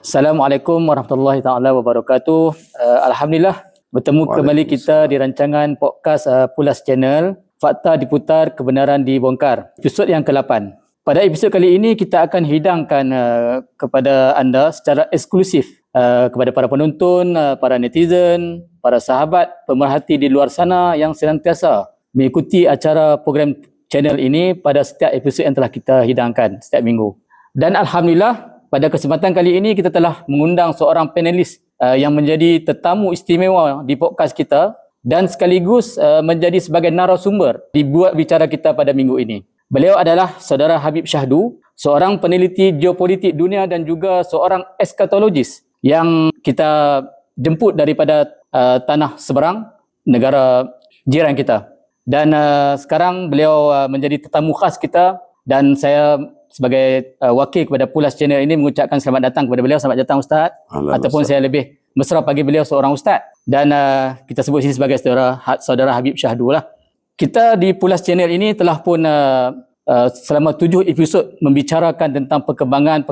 Assalamualaikum warahmatullahi taala wabarakatuh. Alhamdulillah bertemu kembali kita di rancangan podcast Pulas Channel, Fakta Diputar, Kebenaran Dibongkar. Episod yang ke-8. Pada episod kali ini kita akan hidangkan kepada anda secara eksklusif kepada para penonton, para netizen, para sahabat pemerhati di luar sana yang senantiasa mengikuti acara program channel ini pada setiap episod yang telah kita hidangkan setiap minggu. Dan alhamdulillah pada kesempatan kali ini kita telah mengundang seorang panelis yang menjadi tetamu istimewa di podcast kita dan sekaligus menjadi sebagai narasumber di Buat Bicara kita pada minggu ini. Beliau adalah Saudara Habib Syahdu, seorang peneliti geopolitik dunia dan juga seorang eskatologis yang kita jemput daripada tanah seberang, negara jiran kita. Dan sekarang beliau menjadi tetamu khas kita dan saya sebagai wakil kepada Pulas Channel ini mengucapkan selamat datang kepada beliau. Selamat datang Ustaz. Ataupun Ustaz, saya lebih mesra panggil beliau seorang Ustaz. Dan kita sebut sini sebagai Saudara Habib Syahdu lah. Kita di Pulas Channel ini telah pun selama 7 episod membicarakan tentang perkembangan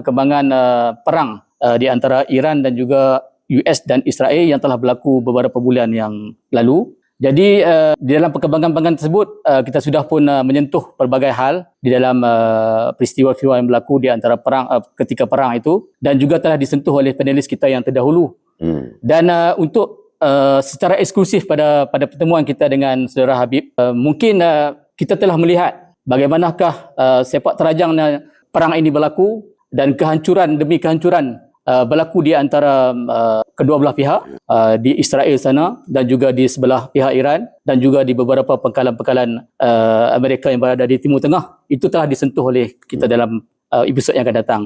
perang di antara Iran dan juga US dan Israel yang telah berlaku beberapa bulan yang lalu. Jadi di dalam perkembangan tersebut kita sudah pun menyentuh pelbagai hal di dalam peristiwa-peristiwa yang berlaku di antara ketika perang itu dan juga telah disentuh oleh panelis kita yang terdahulu. Dan untuk secara eksklusif pada pertemuan kita dengan Saudara Habib, mungkin kita telah melihat bagaimanakah sepak terjang perang ini berlaku dan kehancuran demi kehancuran berlaku di antara kedua belah pihak di Israel sana dan juga di sebelah pihak Iran dan juga di beberapa pangkalan-pangkalan Amerika yang berada di Timur Tengah. Itu telah disentuh oleh kita dalam episod yang akan datang.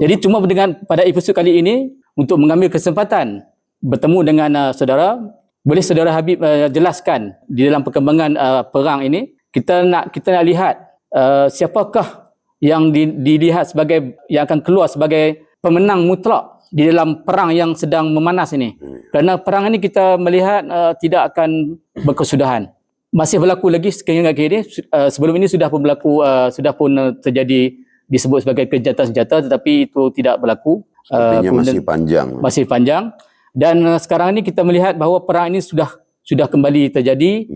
Jadi cuma dengan pada episod kali ini untuk mengambil kesempatan bertemu dengan saudara, boleh Saudara Habib jelaskan di dalam perkembangan perang ini kita nak lihat siapakah yang dilihat sebagai yang akan keluar sebagai pemenang mutlak di dalam perang yang sedang memanas ini. Kerana perang ini kita melihat tidak akan berkesudahan. Masih berlaku lagi sehingga kini. Sebelum ini sudah pun berlaku, sudah pun terjadi disebut sebagai gencatan senjata, tetapi itu tidak berlaku. Sepertinya masih panjang. Masih panjang. Dan sekarang ini kita melihat bahawa perang ini sudah kembali terjadi.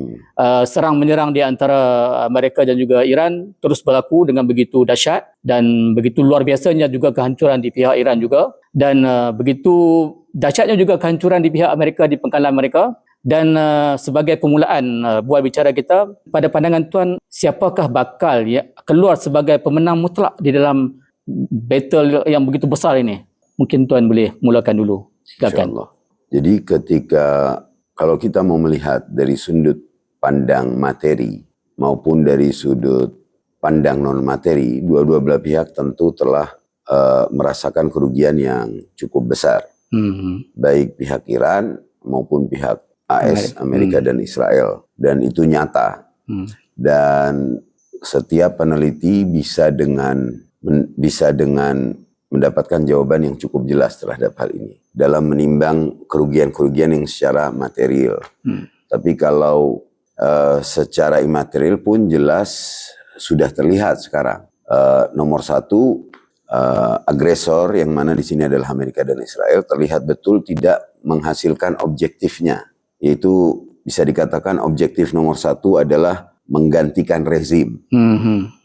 Serang menyerang di antara Amerika dan juga Iran terus berlaku dengan begitu dahsyat dan begitu luar biasanya juga kehancuran di pihak Iran juga, dan begitu dahsyatnya juga kehancuran di pihak Amerika di pangkalan mereka. Dan sebagai permulaan buat bicara kita, pada pandangan tuan, siapakah bakal keluar sebagai pemenang mutlak di dalam battle yang begitu besar ini? Mungkin tuan boleh mulakan dulu. Silakan. InsyaAllah. Jadi kalau kita mau melihat dari sudut pandang materi maupun dari sudut pandang non-materi, dua-dua belah pihak tentu telah merasakan kerugian yang cukup besar. Baik pihak Iran maupun pihak AS, Amerika dan Israel. Dan itu nyata. Dan setiap peneliti bisa dengan mendapatkan jawaban yang cukup jelas terhadap hal ini dalam menimbang kerugian-kerugian yang secara material. Tapi kalau secara imaterial pun jelas sudah terlihat sekarang. Nomor satu, agresor yang mana di sini adalah Amerika dan Israel terlihat betul tidak menghasilkan objektifnya, yaitu bisa dikatakan objektif nomor satu adalah menggantikan rezim.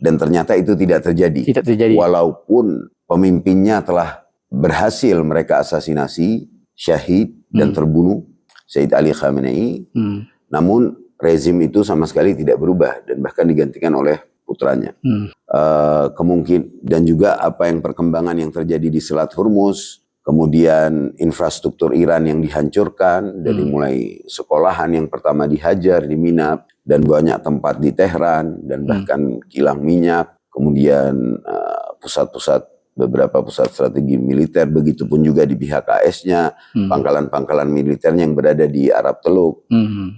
Dan ternyata itu tidak terjadi. Walaupun pemimpinnya telah berhasil mereka asasinasi, syahid dan terbunuh, Sayyid Ali Khamenei. Namun rezim itu sama sekali tidak berubah dan bahkan digantikan oleh putranya. Kemungkinan dan juga apa yang perkembangan yang terjadi di Selat Hormuz, kemudian infrastruktur Iran yang dihancurkan dari mulai sekolahan yang pertama dihajar di Minab dan banyak tempat di Tehran dan bahkan kilang minyak, kemudian beberapa pusat strategi militer, begitupun juga di pihak AS-nya, pangkalan-pangkalan militernya yang berada di Arab Teluk,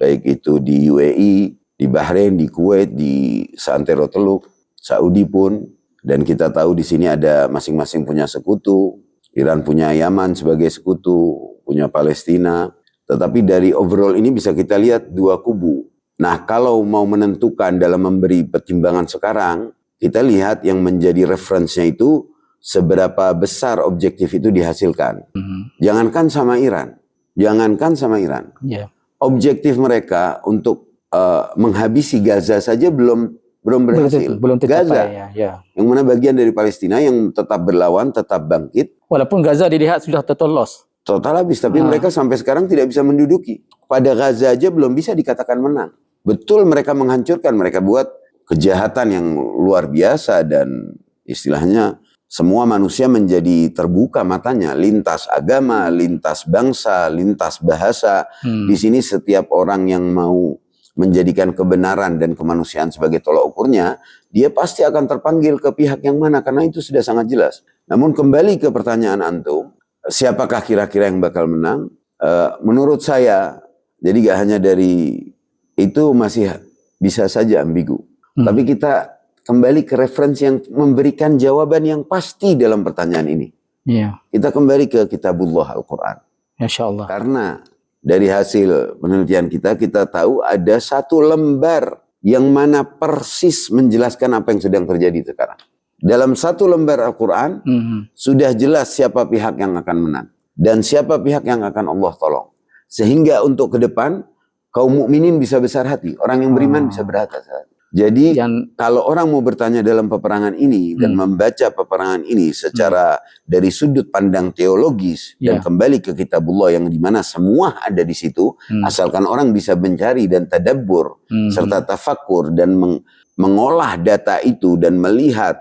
baik itu di UAE, di Bahrain, di Kuwait, di Santero Teluk, Saudi pun, dan kita tahu di sini ada masing-masing punya sekutu. Iran punya Yaman sebagai sekutu, punya Palestina. Tetapi dari overall ini bisa kita lihat dua kubu. Nah, kalau mau menentukan dalam memberi pertimbangan sekarang, kita lihat yang menjadi referensinya itu seberapa besar objektif itu dihasilkan. Jangankan sama Iran. Ya. Objektif mereka untuk menghabisi Gaza saja belum berhasil. Belum tercapai. Gaza, Ya. yang mana bagian dari Palestina yang tetap berlawan, tetap bangkit. Walaupun Gaza dilihat sudah total loss. Total habis, tapi mereka sampai sekarang tidak bisa menduduki. Pada Gaza aja belum bisa dikatakan menang. Betul mereka menghancurkan, mereka buat kejahatan yang luar biasa dan istilahnya semua manusia menjadi terbuka matanya, lintas agama, lintas bangsa, lintas bahasa. Di sini setiap orang yang mau menjadikan kebenaran dan kemanusiaan sebagai tolak ukurnya, dia pasti akan terpanggil ke pihak yang mana, karena itu sudah sangat jelas. Namun kembali ke pertanyaan antum, siapakah kira-kira yang bakal menang? Menurut saya, jadi gak hanya dari itu masih bisa saja ambigu. Tapi kita kembali ke referensi yang memberikan jawaban yang pasti dalam pertanyaan ini. Ya. Kita kembali ke Kitabullah Al-Quran. Masya Allah. Karena dari hasil penelitian kita tahu ada satu lembar yang mana persis menjelaskan apa yang sedang terjadi sekarang. Dalam satu lembar Al-Quran, sudah jelas siapa pihak yang akan menang. Dan siapa pihak yang akan Allah tolong. Sehingga untuk ke depan, kaum mukminin bisa besar hati. Orang yang beriman bisa berhati. Jadi kalau orang mau bertanya dalam peperangan ini dan membaca peperangan ini secara dari sudut pandang teologis dan kembali ke Kitabullah yang dimana semua ada di situ, asalkan orang bisa mencari dan tadabbur serta tafakur dan mengolah data itu dan melihat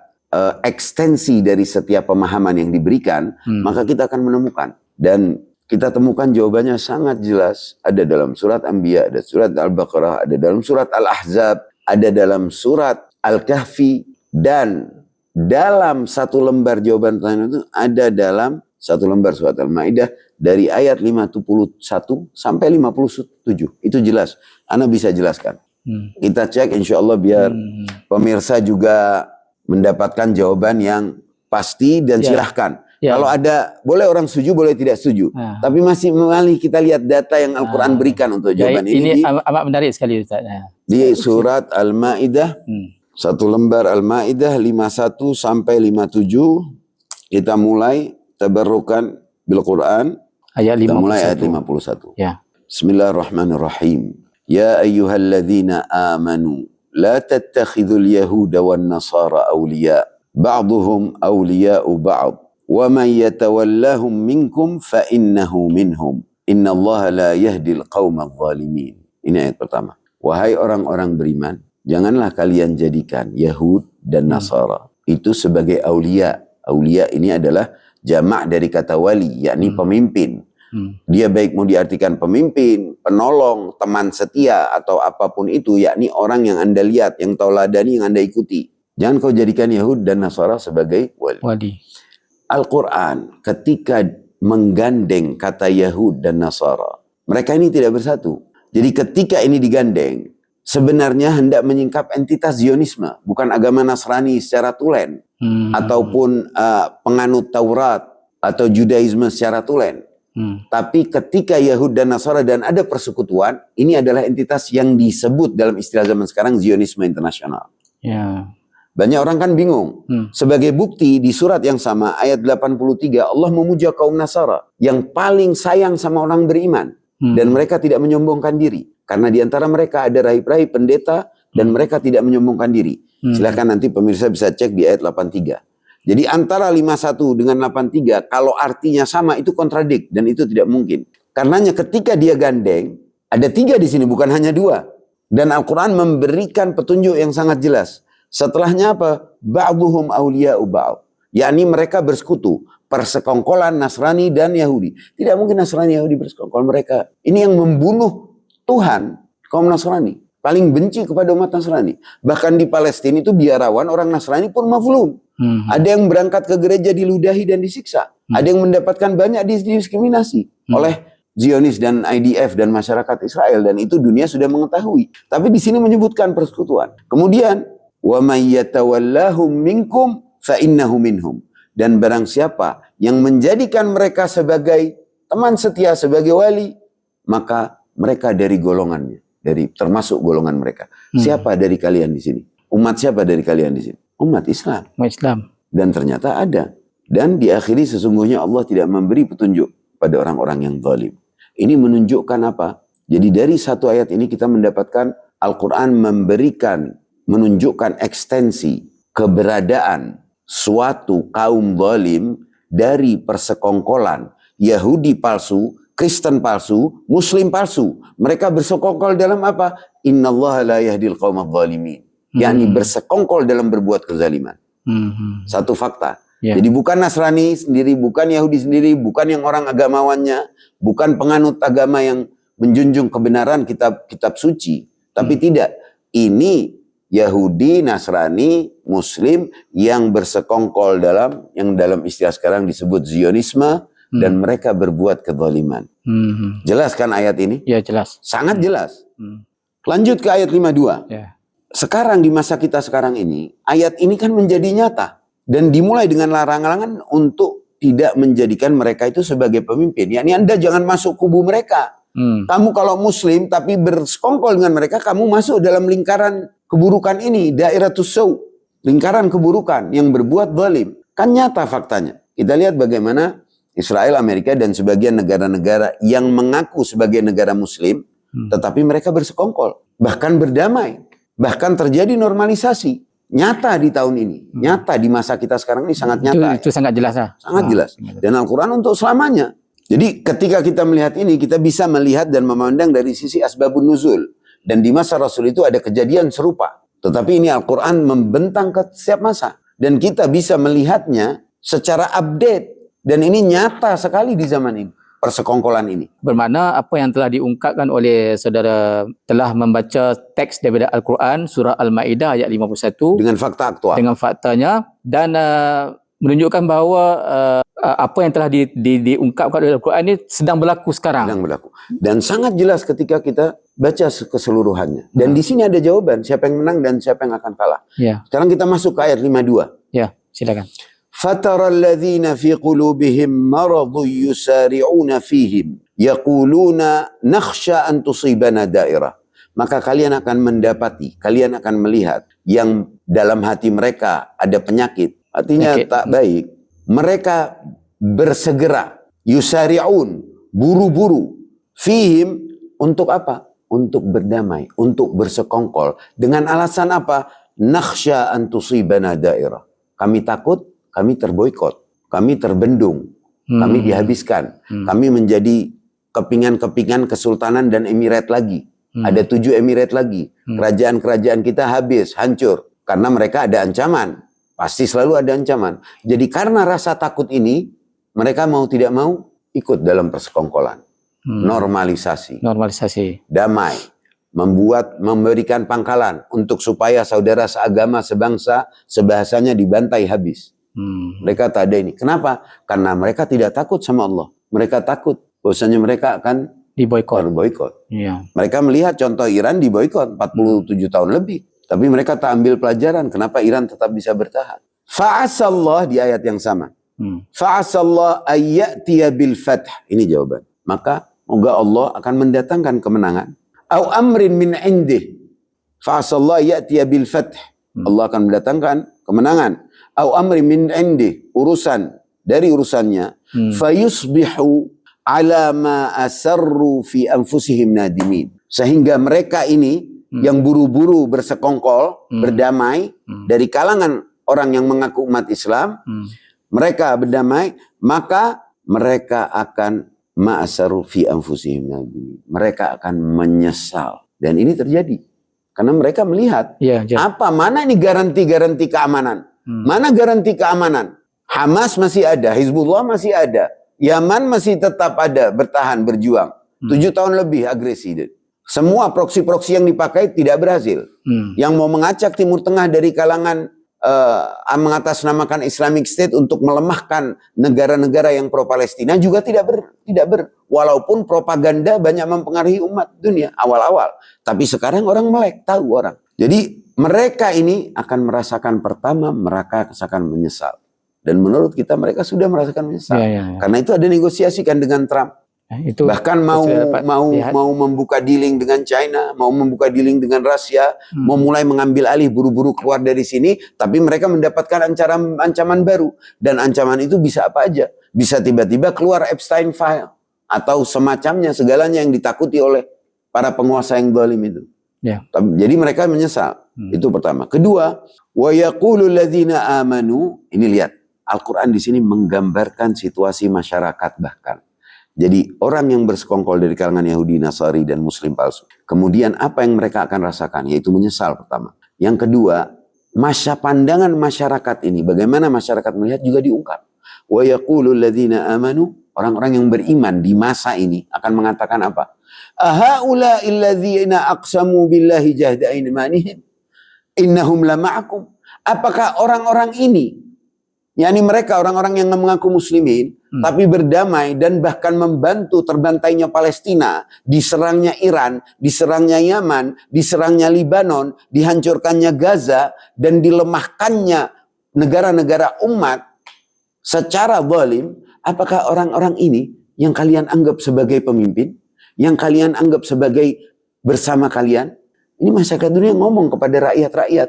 ekstensi dari setiap pemahaman yang diberikan, maka kita akan menemukan. Dan kita temukan jawabannya sangat jelas. Ada dalam surat Anbiya, ada surat Al-Baqarah, ada dalam surat Al-Ahzab, ada dalam surat Al-Kahfi, dan dalam satu lembar jawaban pertanyaan itu ada dalam satu lembar surat Al-Maidah dari ayat 51 sampai 57. Itu jelas. Ana bisa jelaskan. Kita cek insya Allah biar pemirsa juga mendapatkan jawaban yang pasti dan silahkan. Kalau ada, boleh orang setuju, boleh tidak setuju. Tapi masih mari kita lihat data yang Al-Quran berikan untuk jawaban ini. Ini amat menarik sekali Ustaz. Di surat Al-Ma'idah, satu lembar Al-Ma'idah 51 sampai 57, kita mulai tabarrukan bil Quran. Kita mulai ayat 51. Ya. Bismillahirrahmanirrahim. Ya ayyuhalladzina amanu, la tattakhidhul yahuda wan nasara awliya, ba'duhum awliya'u ba'd. وَمَنْ يَتَوَلَّهُمْ مِنْكُمْ فَإِنَّهُ مِنْهُمْ إِنَّ اللَّهَ لَا يَهْدِي الْقَوْمَ الظَّالِمِينَ. Ini ayat pertama. Wahai orang-orang beriman, janganlah kalian jadikan Yahud dan Nasara itu sebagai aulia. Aulia ini adalah jamak dari kata wali, yakni pemimpin. Dia baik mau diartikan pemimpin, penolong, teman setia, atau apapun itu, yakni orang yang Anda lihat, yang tauladani, yang Anda ikuti. Jangan kau jadikan Yahud dan Nasara sebagai wali. Al-Quran ketika menggandeng kata Yahud dan Nasara, mereka ini tidak bersatu. Jadi ketika ini digandeng, sebenarnya hendak menyingkap entitas Zionisme, bukan agama Nasrani secara tulen, ataupun penganut Taurat atau Judaisme secara tulen. Tapi ketika Yahud dan Nasara dan ada persekutuan, ini adalah entitas yang disebut dalam istilah zaman sekarang Zionisme internasional. Ya. Banyak orang kan bingung. Sebagai bukti di surat yang sama ayat 83 Allah memuja kaum Nasara yang paling sayang sama orang beriman dan mereka tidak menyombongkan diri karena di antara mereka ada rahib-rahib pendeta dan mereka tidak menyombongkan diri. Silakan nanti pemirsa bisa cek di ayat 83. Jadi antara 51 dengan 83 kalau artinya sama itu kontradik dan itu tidak mungkin. Karenanya ketika dia gandeng ada 3 di sini bukan hanya 2 dan Al-Quran memberikan petunjuk yang sangat jelas. Setelahnya apa? Ba'duhum awliya'u ba'd. Yakni mereka bersekutu. Persekongkolan Nasrani dan Yahudi. Tidak mungkin Nasrani Yahudi bersekongkol mereka. Ini yang membunuh Tuhan kaum Nasrani. Paling benci kepada umat Nasrani. Bahkan di Palestina itu biarawan orang Nasrani pun maflum. Ada yang berangkat ke gereja diludahi dan disiksa. Ada yang mendapatkan banyak diskriminasi oleh Zionis dan IDF dan masyarakat Israel. Dan itu dunia sudah mengetahui. Tapi di sini menyebutkan persekutuan. Kemudian وَمَنْ يَتَوَلَّهُمْ مِنْكُمْ فَإِنَّهُ مِنْهُمْ. Dan barang siapa yang menjadikan mereka sebagai teman setia, sebagai wali, maka mereka dari golongannya, termasuk golongan mereka. Siapa dari kalian di sini? Umat siapa dari kalian di sini? Umat Islam. Umat Islam. Dan ternyata ada Dan diakhiri sesungguhnya Allah tidak memberi petunjuk pada orang-orang yang zalim. Ini menunjukkan apa? Jadi dari satu ayat ini kita mendapatkan Al-Quran menunjukkan ekstensi keberadaan suatu kaum zalim dari persekongkolan Yahudi palsu, Kristen palsu, Muslim palsu. Mereka bersekongkol dalam apa? Innallaha la yahdil qaumadz zalimin. yakni bersekongkol dalam berbuat kezaliman. Satu fakta. Jadi bukan Nasrani sendiri, bukan Yahudi sendiri, bukan yang orang agamawannya, bukan penganut agama yang menjunjung kebenaran kitab suci, tapi tidak. Ini Yahudi, Nasrani, Muslim yang bersekongkol yang dalam istilah sekarang disebut Zionisme, dan mereka berbuat kezaliman. Jelas kan ayat ini? Ya, jelas. Sangat jelas. Lanjut ke ayat 52. Ya. Sekarang di masa kita sekarang ini, ayat ini kan menjadi nyata. Dan dimulai dengan larangan untuk tidak menjadikan mereka itu sebagai pemimpin. Yani Anda jangan masuk kubu mereka. Kamu kalau Muslim tapi bersekongkol dengan mereka, kamu masuk dalam lingkaran keburukan ini. Dairatus Saw. Lingkaran keburukan yang berbuat zalim. Kan nyata faktanya. Kita lihat bagaimana Israel, Amerika, dan sebagian negara-negara yang mengaku sebagai negara Muslim, tetapi mereka bersekongkol. Bahkan berdamai. Bahkan terjadi normalisasi. Nyata di tahun ini. Nyata di masa kita sekarang ini sangat nyata. Itu sangat jelas. Sangat jelas. Dan Al-Quran untuk selamanya. Jadi ketika kita melihat ini, kita bisa melihat dan memandang dari sisi asbabun nuzul. Dan di masa Rasul itu ada kejadian serupa. Tetapi ini Al-Quran membentang ke setiap masa. Dan kita bisa melihatnya secara update. Dan ini nyata sekali di zaman ini. Persekongkolan ini. Bermakna apa yang telah diungkapkan oleh saudara telah membaca teks daripada Al-Quran, surah Al-Ma'idah ayat 51. Dengan fakta aktual. Dengan faktanya. Dan menunjukkan bahawa apa yang telah diungkapkan oleh Al-Quran ini sedang berlaku sekarang. Sedang berlaku. Dan sangat jelas ketika kita baca keseluruhannya. Dan di sini ada jawaban siapa yang menang dan siapa yang akan kalah. Ya. Sekarang kita masuk ke ayat 52. Ya, silakan. فَتَرَى الَّذِينَ فِي قُلُوبِهِمْ مَرَضٌ يُسَارِعُونَ فِيهِمْ يَقُولُونَ نَخْشَى أَن تُصِيبَنَا دَائِرَةٌ. Maka kalian akan mendapati, kalian akan melihat yang dalam hati mereka ada penyakit. Artinya tak baik. Mereka bersegera. Yusari'un. Buru-buru. Fihim. Untuk apa? Untuk berdamai. Untuk bersekongkol. Dengan alasan apa? Nakhsha an tusibana dairah. Kami takut, kami terboikot. Kami terbendung. Kami dihabiskan. Kami menjadi kepingan-kepingan kesultanan dan emirat lagi. Ada 7 emirat lagi. Kerajaan-kerajaan kita habis, hancur. Karena mereka ada ancaman. Pasti selalu ada ancaman. Jadi karena rasa takut ini, mereka mau tidak mau ikut dalam persekongkolan. Normalisasi. Damai. Memberikan pangkalan untuk supaya saudara seagama, sebangsa, sebahasanya dibantai habis. Mereka tak ada ini. Kenapa? Karena mereka tidak takut sama Allah. Mereka takut bahwasanya mereka akan diboikot. Ya. Mereka melihat contoh Iran diboikot 47 tahun lebih. Tapi mereka tak ambil pelajaran. Kenapa Iran tetap bisa bertahan? Fa'asallah di ayat yang sama. Fa'asallah ayyatiya bil fath. Ini jawaban. Maka moga Allah akan mendatangkan kemenangan. Au amrin min indih. Fa'asallah ayyatiya bil fath. Allah akan mendatangkan kemenangan. Au amrin min indih. Urusan dari urusannya. Fayusbihu ala ma asarru fi anfusihim nadimin. Sehingga mereka ini yang buru-buru bersekongkol, berdamai dari kalangan orang yang mengaku umat Islam, mereka berdamai, maka mereka akan ma'asaru fi anfusihim nadimin. Mereka akan menyesal. Dan ini terjadi. Karena mereka melihat, mana ini garanti-garanti keamanan? Mana garanti keamanan? Hamas masih ada, Hizbullah masih ada, Yaman masih tetap ada, bertahan, berjuang. 7 tahun lebih agresi. Semua proksi-proksi yang dipakai tidak berhasil. Yang mau mengacak Timur Tengah dari kalangan mengatasnamakan Islamic State untuk melemahkan negara-negara yang pro-Palestina juga tidak ber. Walaupun propaganda banyak mempengaruhi umat dunia awal-awal. Tapi sekarang orang melek, tahu orang. Jadi mereka ini akan merasakan pertama, mereka akan menyesal. Dan menurut kita mereka sudah merasakan menyesal. Karena itu ada negosiasi kan dengan Trump. Itu Bahkan mau membuka dealing dengan China, mau membuka dealing dengan Rusia, mau mulai mengambil alih buru-buru keluar dari sini, tapi mereka mendapatkan ancaman baru, dan ancaman itu bisa apa aja, bisa tiba-tiba keluar Epstein file atau semacamnya, segalanya yang ditakuti oleh para penguasa yang zalim itu. Ya. Jadi mereka menyesal. Itu pertama. Kedua, wa yaqulul ladzina amanu, ini lihat, Al-Qur'an di sini menggambarkan situasi masyarakat bahkan. Jadi orang yang bersekongkol dari kalangan Yahudi, Nasrani, dan Muslim palsu. Kemudian apa yang mereka akan rasakan? Yaitu menyesal pertama. Yang kedua, pandangan masyarakat ini, bagaimana masyarakat melihat juga diungkap. Wa yaqulul ladzina amanu, orang-orang yang beriman di masa ini akan mengatakan apa? Ahaula'il ladzina aqsamu billahi jahda aymanihim innahum lama'akum. Apakah orang-orang ini, yakni mereka orang-orang yang mengaku muslimin, tapi berdamai dan bahkan membantu terbantainya Palestina, diserangnya Iran, diserangnya Yaman, diserangnya Libanon, dihancurkannya Gaza, dan dilemahkannya negara-negara umat secara zalim, apakah orang-orang ini yang kalian anggap sebagai pemimpin, yang kalian anggap sebagai bersama kalian? Ini masyarakat dunia ngomong kepada rakyat-rakyat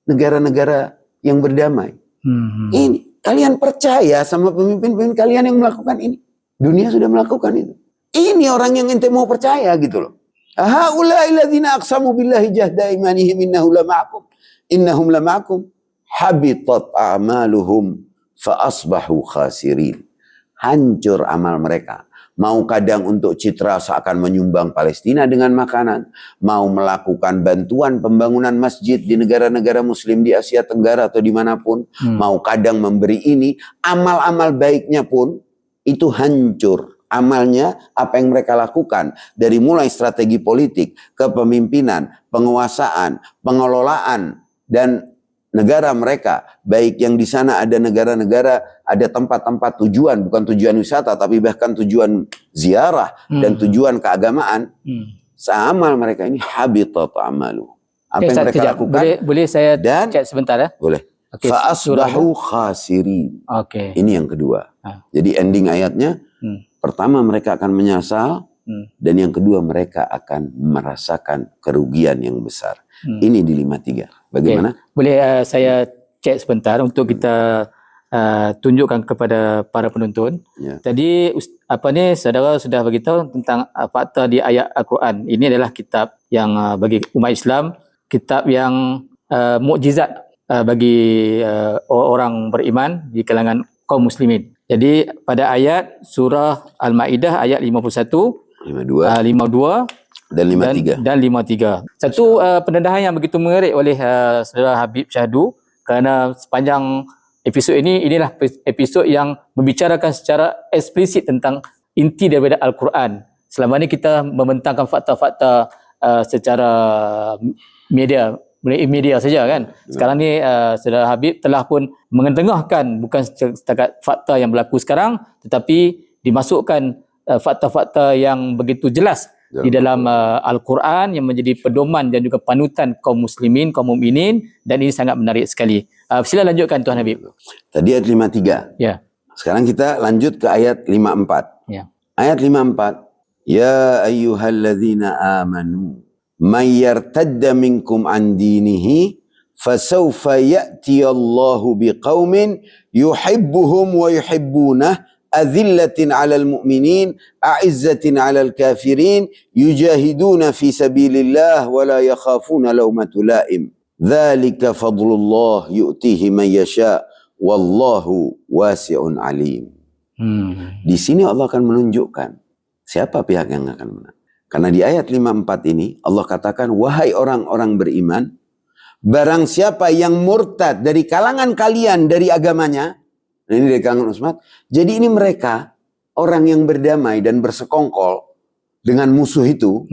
negara-negara yang berdamai. Ini kalian percaya sama pemimpin-pemimpin kalian yang melakukan ini? Dunia sudah melakukan itu. Ini orang yang ente mau percaya gitu loh. Haula'il ladzina aqsamu billahi jahda imanihim innahum lama'akum habitat a'maluhum fa asbahu khasirin. Hancur amal mereka. Mau kadang untuk citra seakan menyumbang Palestina dengan makanan, mau melakukan bantuan pembangunan masjid di negara-negara muslim di Asia Tenggara atau dimanapun, mau kadang memberi ini, amal-amal baiknya pun itu hancur. Amalnya, apa yang mereka lakukan, dari mulai strategi politik, kepemimpinan, penguasaan, pengelolaan, dan negara mereka, baik yang di sana ada negara-negara, ada tempat-tempat tujuan, bukan tujuan wisata, tapi bahkan tujuan ziarah dan tujuan keagamaan, seamal mereka ini habitat amalu. Apa yang mereka lakukan? Boleh saya cek sebentar ya? Boleh. Okay, Fa'asbahu khasirin. Ini yang kedua. Jadi ending ayatnya, pertama mereka akan menyesal, dan yang kedua mereka akan merasakan kerugian yang besar. Ini di 53. Bagaimana? Boleh saya cek sebentar untuk kita tunjukkan kepada para penonton. Tadi saudara sudah beritahu tentang fakta di ayat Al-Quran. Ini adalah kitab yang bagi umat Islam, kitab yang mukjizat bagi orang beriman di kalangan kaum muslimin. Jadi pada ayat surah Al-Maidah ayat 51, 52 dan 53. Dan 53. Satu pendedahan yang begitu menarik oleh saudara Habib Syahdu, kerana sepanjang episod ini, inilah episod yang membicarakan secara eksplisit tentang inti daripada Al-Quran. Selama ini kita membentangkan fakta-fakta secara media saja kan. Sekarang ni saudara Habib telah pun mengetengahkan bukan setakat fakta yang berlaku sekarang, tetapi dimasukkan fakta-fakta yang begitu jelas di dalam Al-Quran yang menjadi pedoman dan juga panutan kaum muslimin, kaum mukminin, dan ini sangat menarik sekali. Sila lanjutkan Tuan Habib. Tadi ayat 53. Ya. Sekarang kita lanjut ke ayat 54. Ya. Ayat 54. Ya ayyuhalladzina amanu man yartadda minkum an dinihi fasawfa ya'ti Allahu biqaumin yuhibbuhum wa yuhibbunah azillatin 'alal mu'minin a'izzatin 'alal kafirin yujahiduna fi sabilillah wa la yakhafuna lawmata la'im dzalika fadlullah yu'tihi man yasha wallahu wasi'un 'alim. Di sini Allah akan menunjukkan siapa pihak yang akan menang. Karena di ayat 54 ini Allah katakan, wahai orang-orang beriman, barang siapa yang murtad dari kalangan kalian dari agamanya, ini dari kalangan umat. Jadi ini mereka orang yang berdamai dan bersekongkol dengan musuh itu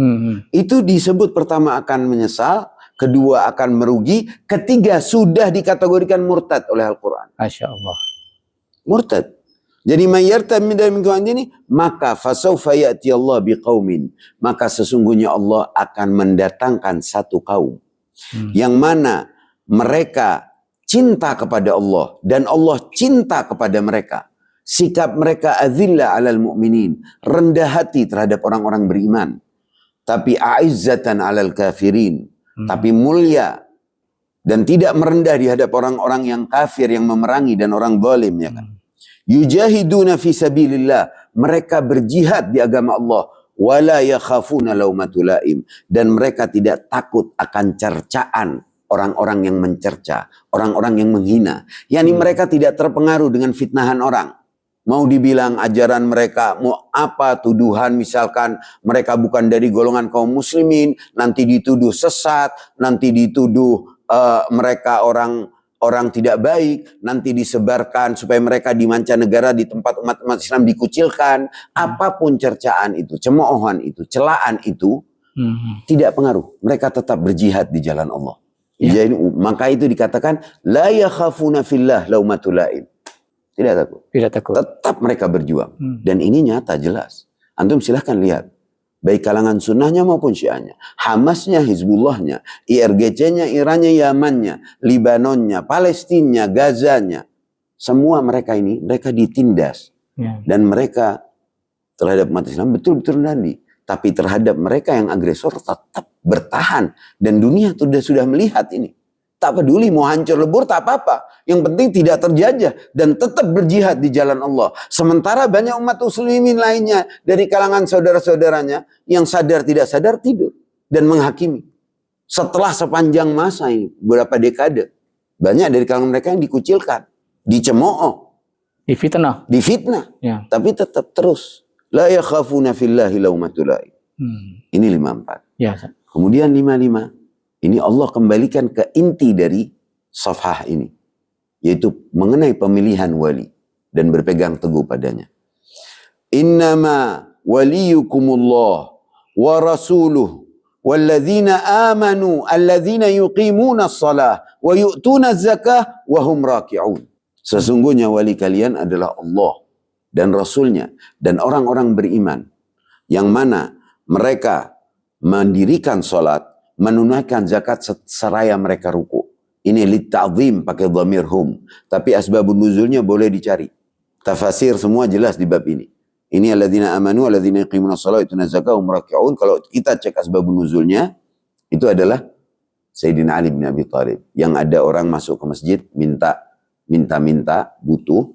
disebut pertama akan menyesal, kedua akan merugi, ketiga sudah dikategorikan murtad oleh Al-Quran. Masya Allah. Murtad. Jadi mayyartad minkum an dini, maka fasawfa ya'ti Allah biqaumin, maka sesungguhnya Allah akan mendatangkan satu kaum yang mana mereka cinta kepada Allah dan Allah cinta kepada mereka. Sikap mereka azillah 'alal mu'minin, rendah hati terhadap orang-orang beriman. Tapi a'izzatan 'alal kafirin, tapi mulia dan tidak merendah di hadap orang-orang yang kafir, yang memerangi dan orang zalim, ya kan. Yujahiduna fi sabilillah, mereka berjihad di agama Allah. Wala yakhafuna laumatul laim, dan mereka tidak takut akan cercaan orang-orang yang mencerca, orang-orang yang menghina. Yani mereka tidak terpengaruh dengan fitnahan orang. Mau dibilang ajaran mereka, mau apa tuduhan, misalkan mereka bukan dari golongan kaum muslimin, nanti dituduh sesat, nanti dituduh mereka orang tidak baik, nanti disebarkan supaya mereka di mancanegara, di tempat umat-umat Islam dikucilkan. Apapun cercaan itu, cemoohan itu, celaan itu, tidak pengaruh. Mereka tetap berjihad di jalan Allah. Jadi, maka itu dikatakan la yakhafuna fillah laumatul laim. Tidak takut. Tidak takut. Tetap mereka berjuang. Dan ini nyata, jelas. Antum silahkan lihat. Baik kalangan sunnahnya maupun syiahnya. Hamasnya, Hizbullahnya. IRGC-nya, Irannya, Yamannya. Libanonnya, Palestinnya, Gazanya. Semua mereka ini, mereka ditindas. Dan mereka terhadap umat Islam betul-betul nandi. Tapi terhadap mereka yang agresor tetap bertahan. Dan dunia sudah melihat ini. Tak peduli mau hancur lebur, tak apa-apa. Yang penting tidak terjajah dan tetap berjihad di jalan Allah. Sementara banyak umat muslimin lainnya dari kalangan saudara-saudaranya yang sadar tidak sadar tidur dan menghakimi. Setelah sepanjang masa ini, beberapa dekade, banyak dari kalangan mereka yang dikucilkan, dicemooh, difitnah. Ya. Tapi tetap terus. La yakhafuna fillahi laumatul laim. Ini 54. Ya. Kemudian 55. Ini Allah kembalikan ke inti dari safhah ini. Yaitu mengenai pemilihan wali. Dan berpegang teguh padanya. Innama waliyukumullah wa rasuluh. Walladzina amanu. Alladzina yuqimuna salah. Wa yu'tuna zakah. Wa hum raki'un. Sesungguhnya wali kalian adalah Allah. Dan Rasulnya. Dan orang-orang beriman. Yang mana mereka mendirikan salat, menunaikan zakat seraya mereka ruku. Ini litta'zim pakai dhamir hum. Tapi asbabun nuzulnya boleh dicari. Tafasir semua jelas di bab ini. Ini alladzina amanu, alladzina yuqimuna shalah, yutuna zakah, hum raki'un. Kalau kita cek asbabun nuzulnya, itu adalah Sayyidina Ali bin Abi Thalib. Yang ada orang masuk ke masjid, minta, butuh.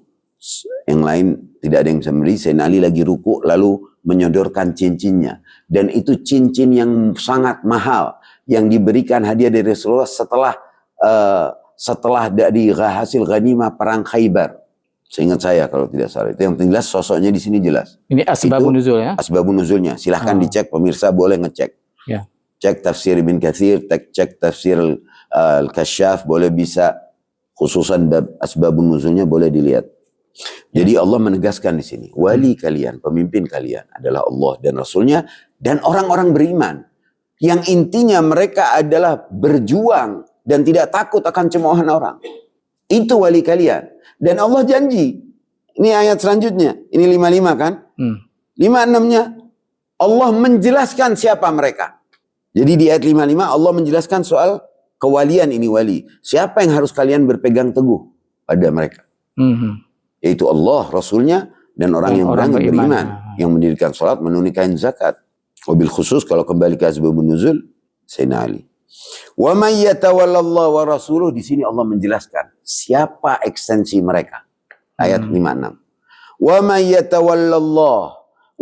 Yang lain tidak ada yang bisa membeli. Sayyidina Ali lagi ruku, lalu menyodorkan cincinnya. Dan itu cincin yang sangat mahal. Yang diberikan hadiah dari Rasulullah setelah dari hasil ghanimah perang Khaybar. Seingat saya kalau tidak salah. Itu yang jelas sosoknya di sini jelas. Ini asbabun nuzul ya? Asbabun nuzulnya. Silahkan dicek, pemirsa boleh ngecek. Ya. Cek tafsir Ibn Katsir, cek tafsir Al-Kasyaf, boleh bisa. Khususan asbabun nuzulnya boleh dilihat. Jadi Allah menegaskan di sini. Wali kalian, pemimpin kalian adalah Allah dan Rasulnya dan orang-orang beriman. Yang intinya mereka adalah berjuang dan tidak takut akan cemoohan orang. Itu wali kalian. Dan Allah janji. Ini ayat selanjutnya. Ini 55 kan? 56-nya Allah menjelaskan siapa mereka. Jadi di ayat 55 Allah menjelaskan soal kewalian ini wali. Siapa yang harus kalian berpegang teguh pada mereka? Yaitu Allah, Rasulnya, dan orang yang beriman. Yang mendirikan salat, menunaikan zakat. Wabil khusus kalau kembali ke asbabun nuzul Sayyidina Ali. Wa may yatawallallah wa rasuluh, di sini Allah menjelaskan siapa ekstensi mereka. Ayat 56. Wa may yatawallallah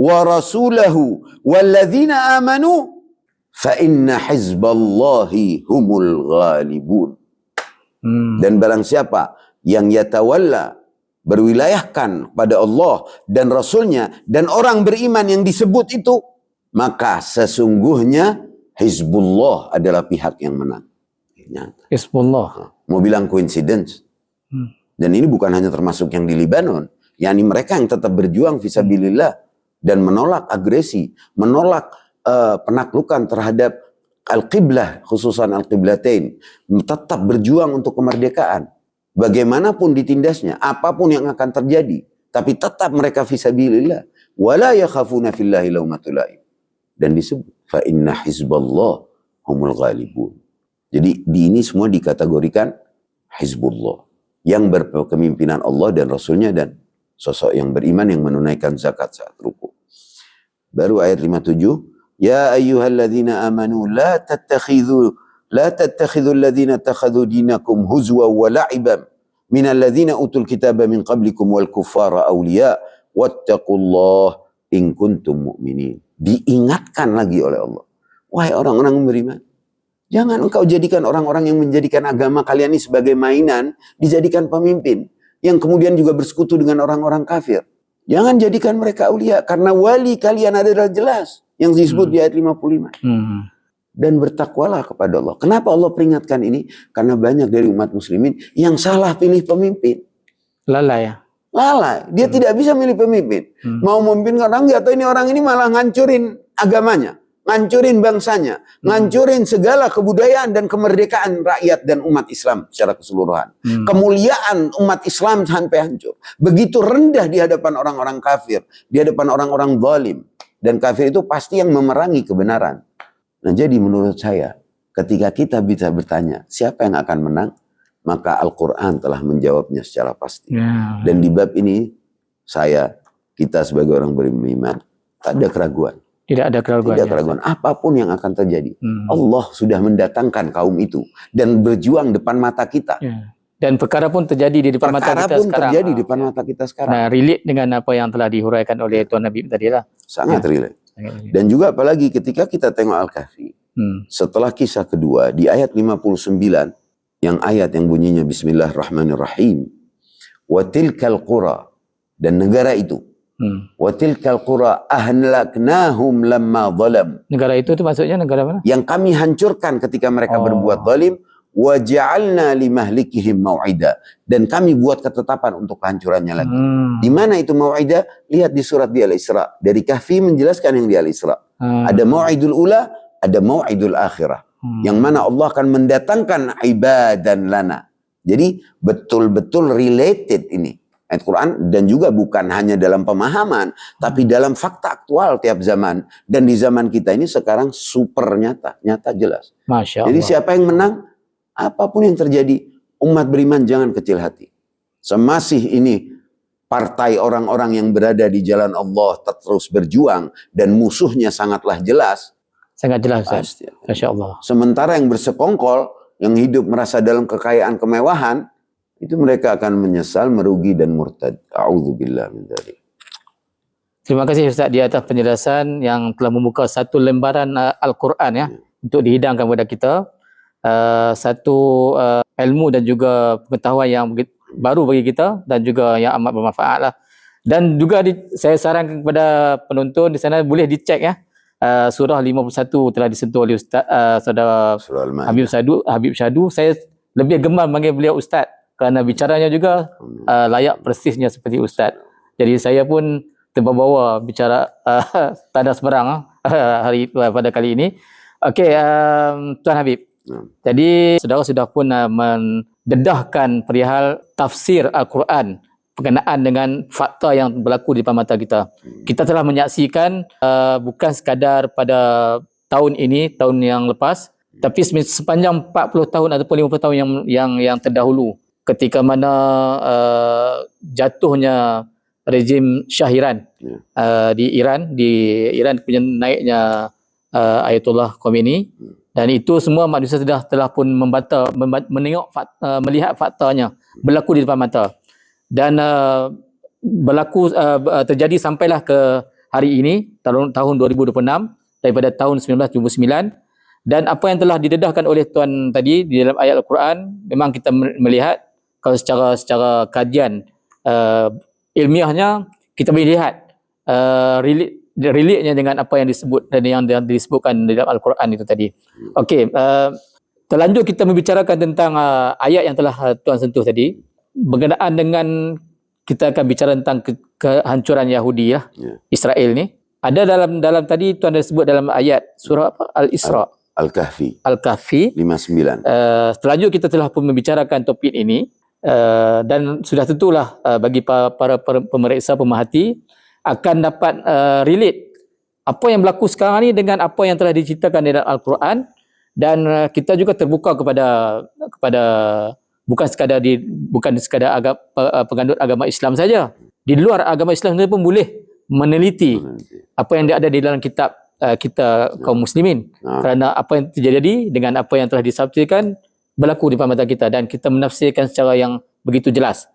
wa rasulahu walladzina amanu fa inna hizballahi humul ghalibun. Dan barang siapa yang yatawalla, berwilayahkan pada Allah dan Rasulnya dan orang beriman yang disebut itu, maka sesungguhnya Hizbullah adalah pihak yang menang. Hizbullah. Mau bilang coincidence. Dan ini bukan hanya termasuk yang di Libanon. yakni mereka yang tetap berjuang fisabilillah dan menolak agresi, menolak penaklukan terhadap al-qiblah, khususan al-qiblatain, tetap berjuang untuk kemerdekaan. Bagaimanapun ditindasnya, apapun yang akan terjadi, tapi tetap mereka fisabilillah. Wala yakhafuna fillahi laumatul laim. Dan disebut fa inna hizballah humul ghalibun. Jadi di ini semua dikategorikan hizbullah yang berkepemimpinan Allah dan Rasulnya dan Sosok yang beriman yang menunaikan zakat saat ruku. Baru ayat 57, ya ayyuhalladzina amanu la tattakhidhu alladhina takhadhu dinakum huzwa wa la'iban minal ladzina utul kitaba min qablikum wal kuffara awliya wattaqullah in kuntum mu'minin. Diingatkan lagi oleh Allah, wahai orang-orang beriman, jangan engkau jadikan orang-orang yang menjadikan agama kalian ini sebagai mainan, dijadikan pemimpin, yang kemudian juga bersekutu dengan orang-orang kafir. Jangan jadikan mereka aulia, karena wali kalian adalah jelas, yang disebut di ayat 55. Dan bertakwalah kepada Allah. Kenapa Allah peringatkan ini? Karena banyak dari umat muslimin yang salah pilih pemimpin. Lalai ya? Lalai, dia tidak bisa milih pemimpin. Mau memimpin orang, atau ini orang ini malah ngancurin agamanya, ngancurin bangsanya, ngancurin segala kebudayaan dan kemerdekaan rakyat dan umat Islam secara keseluruhan. Kemuliaan umat Islam sampai hancur. Begitu rendah di hadapan orang-orang kafir, di hadapan orang-orang zalim. Dan kafir itu pasti yang memerangi kebenaran. Nah, jadi menurut saya, ketika kita bisa bertanya, siapa yang akan menang? Maka Al-Quran telah menjawabnya secara pasti. Dan di bab ini, kita sebagai orang beriman, tak ada keraguan. Tidak ada keraguan. Tidak keraguan. Apapun yang akan terjadi. Allah sudah mendatangkan kaum itu. Dan berjuang depan mata kita. Dan perkara pun terjadi di depan mata kita sekarang. Perkara pun terjadi di depan mata kita sekarang. Nah, relate dengan apa yang telah dihuraikan oleh Tuan Nabi tadi lah. Sangat relate. Dan juga apalagi ketika kita tengok Al-Kahfi. Setelah kisah kedua, di ayat 59, yang ayat yang bunyinya Bismillahirrahmanirrahim. Wa tilkal qura. Dan negara itu. Wa tilkal qura ahlaknahum lamma zalam. Negara itu maksudnya negara mana? Yang kami hancurkan ketika mereka berbuat zalim. Wa ja'alna limahlikihim mau'ida. Dan kami buat ketetapan untuk kehancurannya lagi. Di mana itu mau'ida? Lihat di surat di Al-Isra. Dari Kahfi menjelaskan yang di Al-Isra. Ada mau'idul ula, ada mau'idul akhirah. Yang mana Allah akan mendatangkan ibadan lana. Jadi betul-betul related ini. Ayat Quran, dan juga bukan hanya dalam pemahaman, tapi dalam fakta aktual tiap zaman. Dan di zaman kita ini sekarang super nyata jelas. Masya Allah. Jadi siapa yang menang? Apapun yang terjadi, umat beriman jangan kecil hati. Semasih ini partai orang-orang yang berada di jalan Allah terus berjuang dan musuhnya sangatlah jelas. Sangat jelas, Ustaz. Masya Allah. Sementara yang bersekongkol, yang hidup merasa dalam kekayaan kemewahan, itu mereka akan menyesal, merugi dan murtad. A'udzubillah min dzalik. Terima kasih Ustaz di atas penjelasan yang telah membuka satu lembaran Al-Quran ya, untuk dihidangkan kepada kita. Satu ilmu dan juga pengetahuan yang baru bagi kita dan juga yang amat bermanfaat lah. Dan juga saya sarankan kepada penonton di sana boleh dicek ya, surah 51 telah disentuh oleh Ustaz Saudara Habib Syadu. Saya lebih gemar panggil beliau Ustaz kerana bicaranya juga layak persisnya seperti Ustaz. Jadi saya pun terbawa bicara tandas perang pada kali ini. Okey, Tuan Habib. Jadi saudara sudah pun mendedahkan perihal tafsir Al-Quran berkenaan dengan fakta yang berlaku di depan mata kita. Kita telah menyaksikan bukan sekadar pada tahun ini, tahun yang lepas, tapi sepanjang 40 tahun ataupun 50 tahun yang terdahulu, ketika mana jatuhnya rejim Shah Iran di Iran punya naiknya Ayatollah Khomeini. Dan itu semua manusia telah pun melihat faktanya berlaku di depan mata. Dan terjadi sampailah ke hari ini, tahun 2026, daripada tahun 1979. Dan apa yang telah didedahkan oleh Tuan tadi di dalam ayat Al-Quran, memang kita melihat kalau secara kajian ilmiahnya, kita melihat relate-nya dengan apa yang disebut dan yang disebutkan di dalam Al-Quran itu tadi. Okey, terlanjur kita membicarakan tentang ayat yang telah Tuan sentuh tadi, berkenaan dengan kita akan bicara tentang kehancuran Yahudi ya, Israel ni. Ada dalam tadi Tuan dah sebut dalam ayat surah apa? Al-Isra. Al-Kahfi 59. Terlanjur kita telah pun membicarakan topik ini, dan sudah tentulah bagi para pemeriksa, pemerhati akan dapat relate apa yang berlaku sekarang ni dengan apa yang telah diceritakan di dalam Al-Quran. Dan kita juga terbuka kepada bukan sekadar pengandut agama Islam saja, di luar agama Islam pun boleh meneliti apa yang ada di dalam kitab kita kaum muslimin. Kerana apa yang terjadi dengan apa yang telah disabdakan berlaku di depan mata kita dan kita menafsirkan secara yang begitu jelas.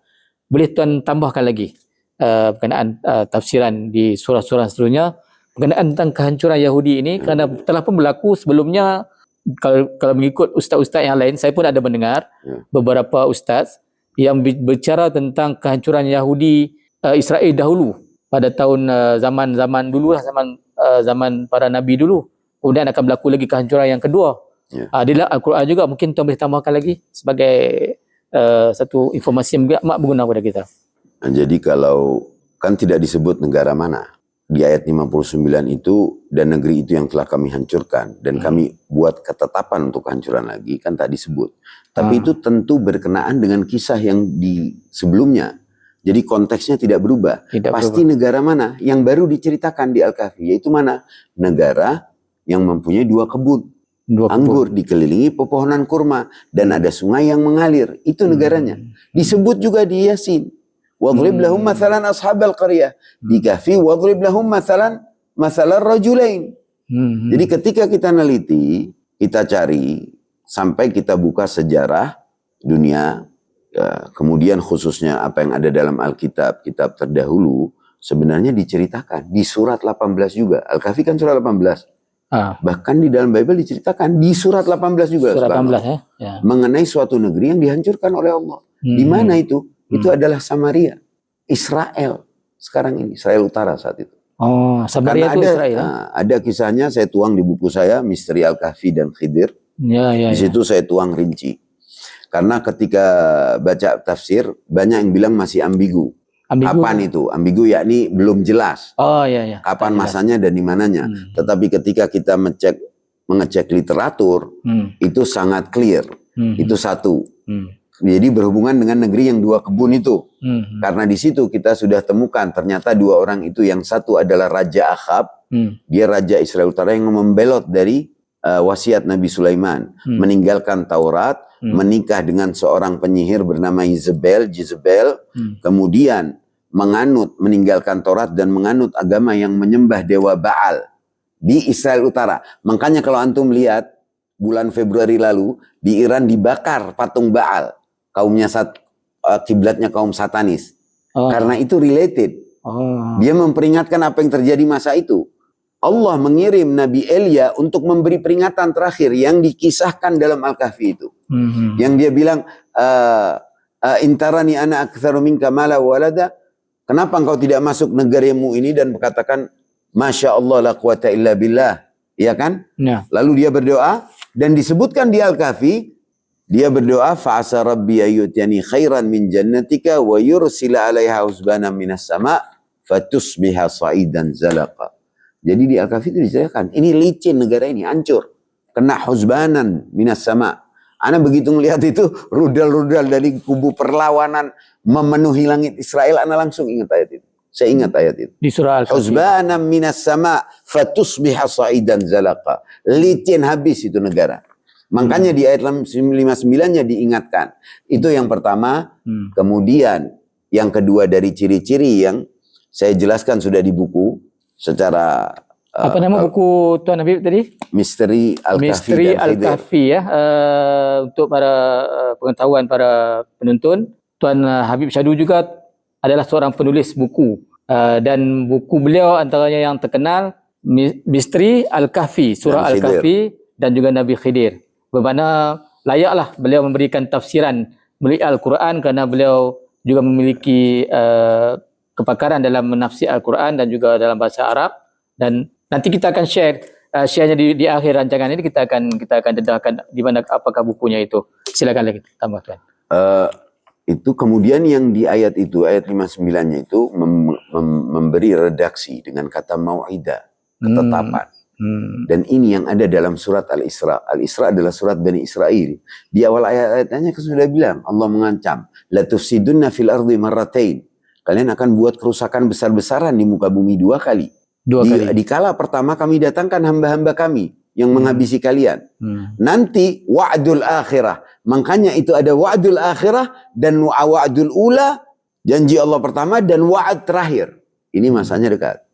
Boleh tuan tambahkan lagi berkenaan tafsiran di surah-surah seterusnya berkenaan tentang kehancuran Yahudi ini, kerana telah pun berlaku sebelumnya. Kalau mengikut ustaz-ustaz yang lain, saya pun ada mendengar beberapa ustaz yang berbicara tentang kehancuran Yahudi Israel dahulu pada tahun zaman dulu lah, zaman para nabi dulu. Kemudian akan berlaku lagi kehancuran yang kedua. Di dalam Al-Quran juga, mungkin tuan boleh tambahkan lagi sebagai satu informasi yang mak berguna kepada kita. Jadi kalau kan tidak disebut negara mana di ayat 59 itu, dan negeri itu yang telah kami hancurkan dan kami buat ketetapan untuk kehancuran lagi, kan tak disebut. Tapi itu tentu berkenaan dengan kisah yang di sebelumnya. Jadi konteksnya tidak berubah. Pasti negara mana yang baru diceritakan di Al-Kahfi, yaitu mana? Negara yang mempunyai 2 kebun. Anggur dikelilingi pepohonan kurma dan ada sungai yang mengalir. Itu negaranya. Disebut juga di Yasin. Wadrib lahum mathalan ashabal qaryah. Di Kahfi wadrib lahum mathalan rajulain. Jadi ketika kita neliti, kita cari sampai kita buka sejarah dunia, kemudian khususnya apa yang ada dalam Alkitab, kitab terdahulu, sebenarnya diceritakan di surat 18 juga. Al-Kahfi kan surat 18. Bahkan di dalam Bible diceritakan di surat 18 juga. Surat 18 ya. Mengenai suatu negeri yang dihancurkan oleh Allah. Di mana itu? Itu adalah Samaria, Israel sekarang ini, Israel Utara saat itu. Oh, Samaria itu Israel. Ada kisahnya, saya tuang di buku saya, Misteri Al-Kahfi dan Khidir. Di situ saya tuang rinci. Karena ketika baca tafsir, banyak yang bilang masih ambigu. Kapan itu? Ambigu yakni belum jelas. Kapan masanya dan di mananya. Tetapi ketika kita mengecek literatur, itu sangat clear. Itu satu. Jadi berhubungan dengan negeri yang 2 kebun itu. Karena di situ kita sudah temukan ternyata 2 orang itu, yang satu adalah Raja Akhab, dia Raja Israel Utara yang membelot dari wasiat Nabi Sulaiman, meninggalkan Taurat, menikah dengan seorang penyihir bernama Jezebel, kemudian meninggalkan Taurat dan menganut agama yang menyembah dewa Baal di Israel Utara. Makanya kalau antum lihat bulan Februari lalu di Iran dibakar patung Baal. Kaumnya kiblatnya kaum satanis. Karena itu related. Dia memperingatkan apa yang terjadi masa itu. Allah mengirim Nabi Elia untuk memberi peringatan terakhir yang dikisahkan dalam Al-Kahfi itu. Yang dia bilang, intarani ana aktsaru minka mala walada. Kenapa engkau tidak masuk negerimu ini dan berkatakan, Masya Allah la quwata illa billah. Iya kan? Lalu dia berdoa dan disebutkan di Al-Kahfi, dia berdoa, fa'asa rabbi ayyutani khairan min jannatika wa yursila 'alaiha husbanan minas sama' fatusbiha sa'idan zalaqa. Jadi di Al-Kahfi itu diceritakan, ini licin negara ini, hancur. Kena husbanan minas sama'. Ana begitu melihat itu, rudal-rudal dari kubu perlawanan memenuhi langit Israel, ana langsung ingat ayat itu. Saya ingat ayat itu. Di surah Al-Kahfi. Husbanan minas sama' fatusbiha sa'idan zalaqa. Licin habis itu negara. Makanya di ayat 59-nya diingatkan. Itu yang pertama. Kemudian yang kedua dari ciri-ciri yang saya jelaskan sudah di buku secara apa nama buku Tuan Habib tadi? Misteri Al-Kahfi. Misteri Al-Kahfi ya. Untuk para pengetahuan para penonton, Tuan Habib Syahdu juga adalah seorang penulis buku. Dan buku beliau antaranya yang terkenal Misteri Al-Kahfi, surah Al-Kahfi dan juga Nabi Khidir. Bermakna layaklah beliau memberikan tafsiran melalui Al-Quran kerana beliau juga memiliki kepakaran dalam menafsir Al-Quran dan juga dalam bahasa Arab. Dan nanti kita akan share-nya di akhir rancangan ini, kita akan dedahkan di mana apakah bukunya itu. Silakan lagi tambah Tuan. Itu kemudian yang di ayat itu, ayat 59-nya itu memberi redaksi dengan kata mau'idah, ketetapan. Dan ini yang ada dalam surat Al-Isra. Al-Isra adalah surat Bani Israel. Di awal ayat-ayatnya sudah bilang, Allah mengancam, la tufsidunna fil ardi marratain. Kalian akan buat kerusakan besar-besaran di muka bumi 2 kali. Di kala pertama kami datangkan hamba-hamba kami yang menghabisi kalian. Nanti wa'dul akhirah. Makanya itu ada wa'dul akhirah dan wa'dul ula Janji Allah pertama dan wa'ad terakhir. Ini masanya dekat.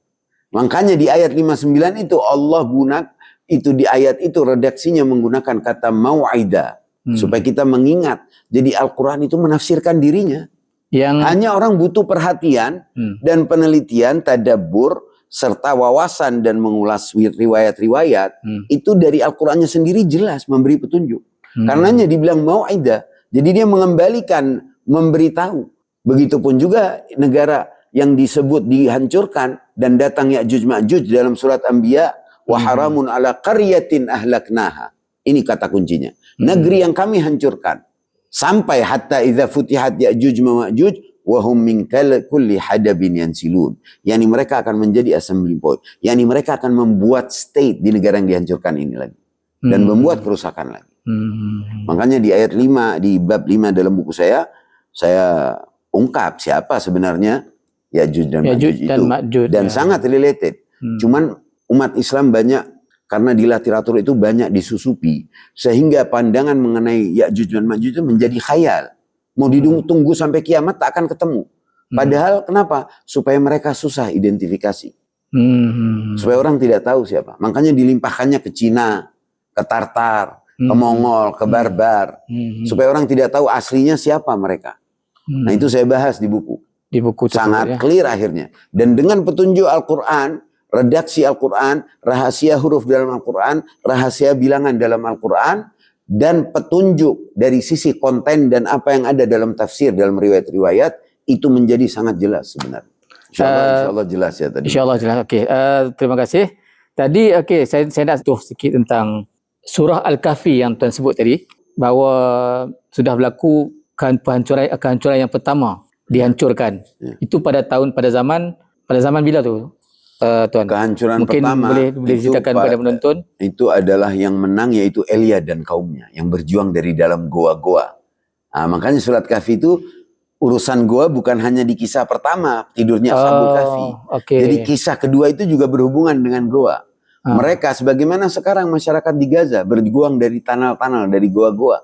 Makanya di ayat 59 itu Allah itu di ayat itu redaksinya menggunakan kata mau'ida. Supaya kita mengingat. Jadi Al-Quran itu menafsirkan dirinya. Hanya orang butuh perhatian dan penelitian, tadabbur, serta wawasan dan mengulas riwayat-riwayat. Itu dari Al-Qurannya sendiri jelas memberi petunjuk. Karenanya dibilang mau'ida. Jadi dia mengembalikan, memberitahu. Begitupun juga negara yang disebut dihancurkan dan datang Ya'juj Ma'juj dalam surat Anbiya, wa haramun ala qaryatin ahlaknaha. Ini kata kuncinya. Negeri yang kami hancurkan. Sampai hatta idza futihat Ya'juj Ma'juj wa hum min kulli hadabin yansilun. Yani mereka akan menjadi assembly point. Yani mereka akan membuat state di negara yang dihancurkan ini lagi. Dan membuat kerusakan lagi. Makanya di ayat 5, di bab 5 dalam buku saya ungkap siapa sebenarnya Ya'juj dan Ma'juj itu. Dan sangat related. Cuman umat Islam banyak, karena di literatur itu banyak disusupi. Sehingga pandangan mengenai Ya'juj dan Ma'juj itu menjadi khayal. Mau ditunggu sampai kiamat tak akan ketemu. Padahal kenapa? Supaya mereka susah identifikasi. Supaya orang tidak tahu siapa. Makanya dilimpahkannya ke Cina, ke Tartar, ke Mongol, ke Barbar. Supaya orang tidak tahu aslinya siapa mereka. Nah itu saya bahas di buku. Di buku sangat clear akhirnya. Dan dengan petunjuk Al-Quran, redaksi Al-Quran, rahasia huruf dalam Al-Quran, rahasia bilangan dalam Al-Quran, dan petunjuk dari sisi konten dan apa yang ada dalam tafsir, dalam riwayat-riwayat, itu menjadi sangat jelas sebenarnya. Insya Allah jelas ya tadi. Insya Allah jelas. Okey, terima kasih. Tadi saya nak tuh sikit tentang surah Al-Kahfi yang Tuan sebut tadi, bahawa sudah berlaku kehancuran yang pertama dihancurkan. Itu pada zaman bila tu, Tuan? Kehancuran mungkin pertama boleh ceritakan kepada penonton. Itu adalah yang menang yaitu Elia dan kaumnya yang berjuang dari dalam goa-goa. Nah, makanya surat Kahfi itu urusan goa bukan hanya di kisah pertama tidurnya Ashabul Kahfi. Jadi kisah kedua itu juga berhubungan dengan goa. Mereka sebagaimana sekarang masyarakat di Gaza berjuang dari tanah-tanah, dari goa-goa.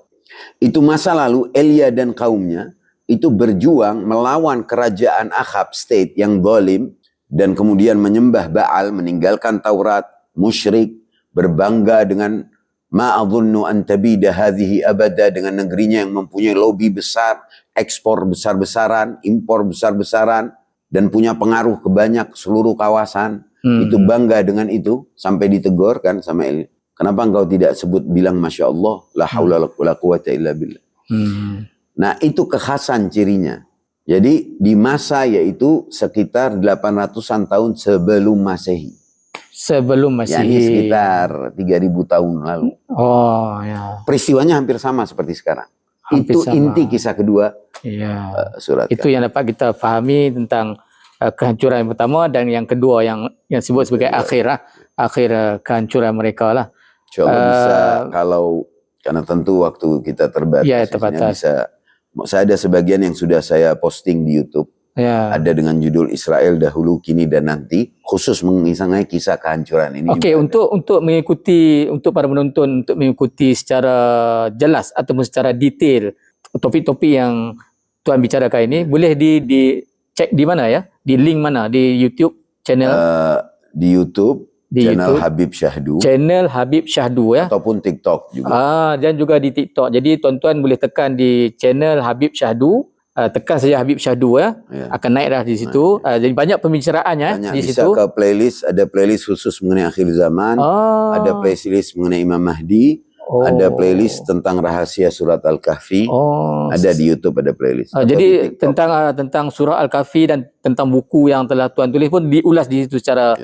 Itu masa lalu Elia dan kaumnya itu berjuang melawan kerajaan Akhab state yang zalim dan kemudian menyembah Baal, meninggalkan Taurat, musyrik, berbangga dengan ma'adhunnu an tabida hadhihi abada, dengan negerinya yang mempunyai lobby besar, ekspor besar-besaran, impor besar-besaran, dan punya pengaruh ke banyak seluruh kawasan. Itu bangga dengan itu sampai ditegur kan sama Elia. Kenapa engkau tidak sebut bilang Masya Allah, la haula la quwata illa billah. Nah itu kekhasan cirinya. Jadi di masa yaitu sekitar 800-an tahun sebelum Masehi. Sebelum Masehi. Yani sekitar 3000 tahun lalu. Oh ya. Peristiwanya hampir sama seperti sekarang. Hampir itu sama. Inti kisah kedua surat. Itu yang dapat kita fahami tentang kehancuran yang pertama dan yang kedua yang disebut sebagai akhir kehancuran mereka lah. InsyaAllah bisa, kalau karena tentu waktu kita terbatas, saya ada sebagian yang sudah saya posting di YouTube. Ada dengan judul Israel dahulu, kini dan nanti, khusus mengisahkan kisah kehancuran ini. Untuk mengikuti, untuk para penonton untuk mengikuti secara jelas ataupun secara detail topik-topik yang Tuan bicarakan ini, boleh dicek di mana ya? Di link mana? Di YouTube channel? Di YouTube. Channel Habib Syahdu. Channel Habib Syahdu ya. Ataupun TikTok juga. Dan juga di TikTok. Jadi tuan-tuan boleh tekan di channel Habib Syahdu. Tekan saja Habib Syahdu ya. Akan naik dah di situ. Jadi banyak pembicaraannya di situ. Bisa ke playlist. Ada playlist khusus mengenai akhir zaman. Ada playlist mengenai Imam Mahdi. Ada playlist tentang rahasia surat Al-Kahfi. Ada di YouTube, ada playlist. Jadi tentang surah Al-Kahfi dan tentang buku yang telah Tuan tulis pun diulas di situ secara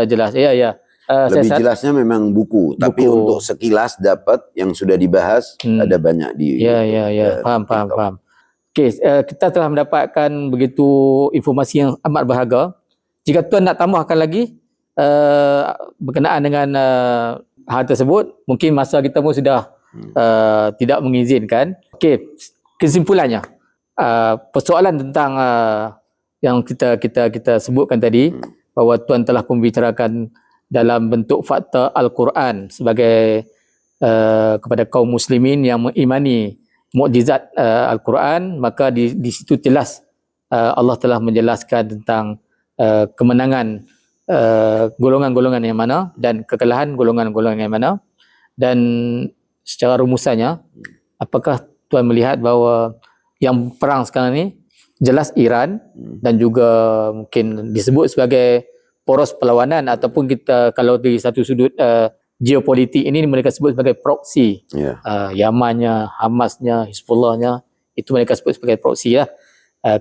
jelas. Lebih jelasnya memang buku. Tapi untuk sekilas dapat yang sudah dibahas ada banyak di YouTube. Faham. Kita telah mendapatkan begitu informasi yang amat berharga. Jika Tuan nak tambahkan lagi berkenaan dengan hal tersebut, mungkin masa kita pun sudah tidak mengizinkan. Kesimpulannya, persoalan tentang yang kita sebutkan tadi, bahawa Tuan telah membicarakan dalam bentuk fakta Al-Quran sebagai kepada kaum muslimin yang mengimani mukjizat Al-Quran, maka di situ jelas Allah telah menjelaskan tentang kemenangan golongan-golongan yang mana dan kekalahan golongan-golongan yang mana, dan secara rumusannya apakah Tuan melihat bahawa yang perang sekarang ni jelas Iran dan juga mungkin disebut sebagai poros perlawanan, ataupun kita kalau dari satu sudut geopolitik ini mereka sebut sebagai proksi. Yamannya, Hamasnya, Hizbullahnya, itu mereka sebut sebagai proksi lah.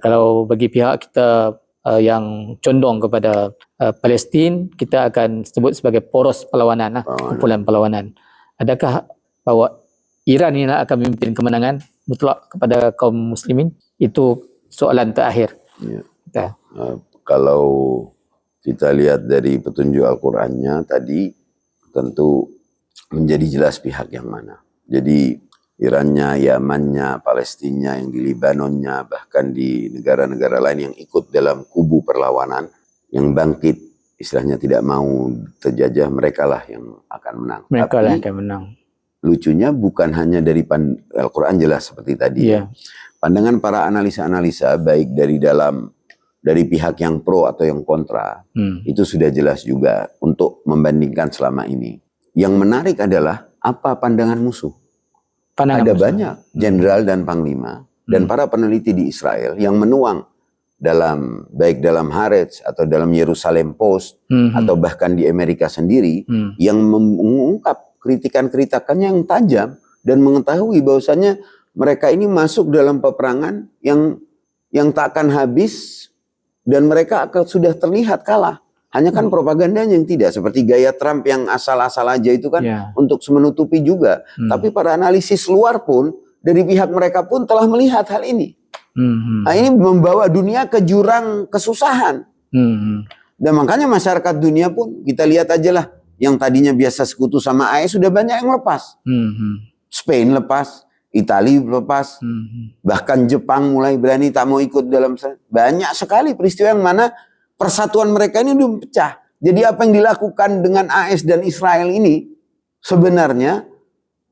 Kalau bagi pihak kita yang condong kepada Palestin, kita akan sebut sebagai poros perlawanan lah, kumpulan perlawanan. Adakah bahawa Iran ini akan memimpin kemenangan mutlak kepada kaum muslimin? Itu soalan terakhir. Kalau kita lihat dari petunjuk Al-Qurannya tadi, tentu menjadi jelas pihak yang mana. Jadi Irannya, Yamannya, Palestinnya, yang di Libanonnya, bahkan di negara-negara lain yang ikut dalam kubu perlawanan, yang bangkit, istilahnya tidak mau terjajah, mereka lah yang akan menang. Mereka lah yang akan menang. Lucunya bukan hanya dari Al-Quran jelas seperti tadi. Pandangan para analisa-analisa, baik dari pihak yang pro atau yang kontra, itu sudah jelas juga untuk membandingkan selama ini. Yang menarik adalah apa pandangan musuh. Ada banyak jenderal dan panglima dan para peneliti di Israel yang menuang baik dalam Haaretz atau dalam Yerusalem Post atau bahkan di Amerika sendiri, yang mengungkap kritikan-kritikannya yang tajam dan mengetahui bahwasannya mereka ini masuk dalam peperangan yang tak akan habis dan mereka akan sudah terlihat kalah. Hanya kan propagandanya yang tidak, seperti gaya Trump yang asal-asal aja itu kan untuk menutupi juga. Tapi para analisis luar pun dari pihak mereka pun telah melihat hal ini. Nah, ini membawa dunia ke jurang kesusahan. Dan makanya masyarakat dunia pun kita lihat aja lah, yang tadinya biasa sekutu sama AS sudah banyak yang lepas. Spain lepas, Italia lepas, bahkan Jepang mulai berani tak mau ikut dalam. Banyak sekali peristiwa yang mana persatuan mereka ini udah pecah. Jadi apa yang dilakukan dengan AS dan Israel ini sebenarnya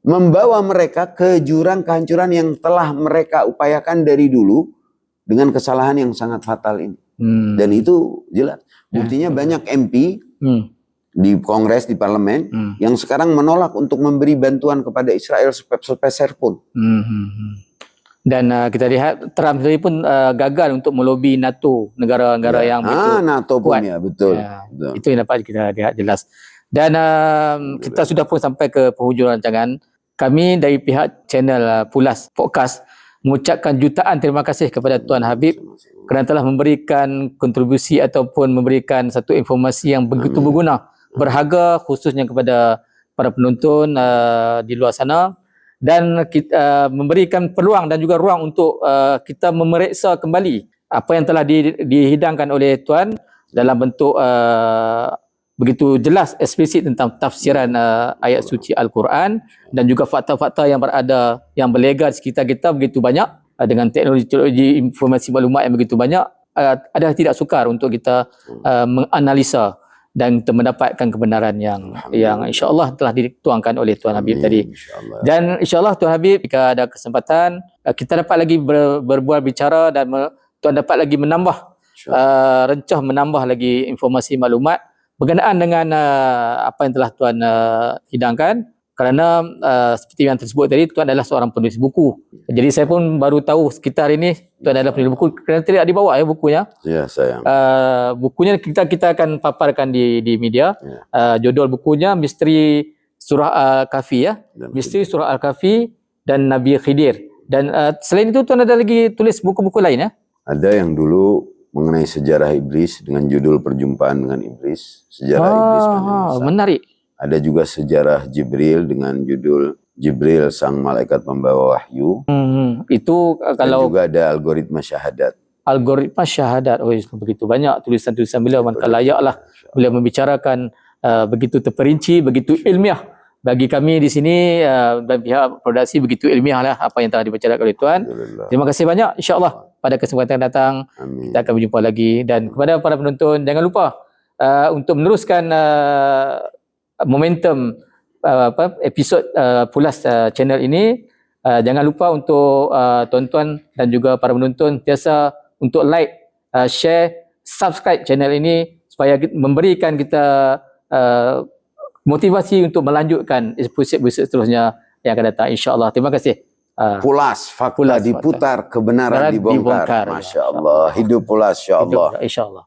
membawa mereka ke jurang kehancuran yang telah mereka upayakan dari dulu dengan kesalahan yang sangat fatal ini. Dan itu jelas. Buktinya banyak MP di Kongres, di Parlemen yang sekarang menolak untuk memberi bantuan kepada Israel sepeser pun. Dan kita lihat Trump sendiri pun gagal untuk melobi NATO, negara-negara yang begitu NATO kuat. pun betul. Itu yang dapat kita lihat jelas. Dan kita sudah pun sampai ke penghujung rancangan. Kami dari pihak channel Pulas Podcast mengucapkan jutaan terima kasih kepada Tuan Habib kerana telah memberikan kontribusi ataupun memberikan satu informasi yang begitu berguna, berharga, khususnya kepada para penonton di luar sana, dan kita memberikan peluang dan juga ruang untuk kita memeriksa kembali apa yang telah dihidangkan oleh Tuan dalam bentuk begitu jelas, eksplisit tentang tafsiran ayat suci Al-Quran, dan juga fakta-fakta yang berada, yang berlegar di sekitar kita begitu banyak, dengan teknologi informasi maklumat yang begitu banyak. Ada tidak sukar untuk kita menganalisa dan kita mendapatkan kebenaran yang insya-Allah telah dituangkan oleh Tuan Habib tadi. Dan insya-Allah Tuan Habib, jika ada kesempatan kita dapat lagi berbual bicara dan Tuan dapat lagi menambah rencah menambah lagi informasi maklumat berkenaan dengan apa yang telah Tuan hidangkan, kerana seperti yang tersebut tadi, Tuan adalah seorang penulis buku. Jadi saya pun baru tahu sekitar ini Tuan adalah penulis buku, kerana tidak dibawa bukunya. Ya, sayang. Bukunya kita akan paparkan di media. Judul bukunya Misteri Surah Al-Kahfi Misteri Surah Al-Kahfi dan Nabi Khidir. Dan selain itu Tuan ada lagi tulis buku-buku lain Ada yang dulu mengenai sejarah iblis dengan judul Perjumpaan dengan Iblis, sejarah iblis penyesat. Menarik. Ada juga sejarah Jibril dengan judul Jibril sang malaikat pembawa wahyu. Itu kalau dan juga ada algoritma syahadat. Algoritma syahadat. Begitu banyak tulisan-tulisan beliau, maka layaklah beliau membicarakan begitu terperinci, begitu ilmiah. Bagi kami di sini dan pihak produksi begitu ilmiah lah apa yang telah dibicarakan oleh Tuan. Terima kasih banyak. InsyaAllah pada kesempatan yang datang kita akan berjumpa lagi. Dan kepada para penonton, jangan lupa untuk meneruskan momentum episod Pulas channel ini. Jangan lupa untuk tuan-tuan dan juga para penonton biasa untuk like, share, subscribe channel ini supaya memberikan kita motivasi untuk melanjutkan episod-episod seterusnya yang akan datang, insya-Allah. Terima kasih. Pulas, fakta Pulas, diputar, kebenaran Kebenaran dibongkar. dibongkar. Masya Allah. Hidup pulas, insya Allah. Insya-Allah.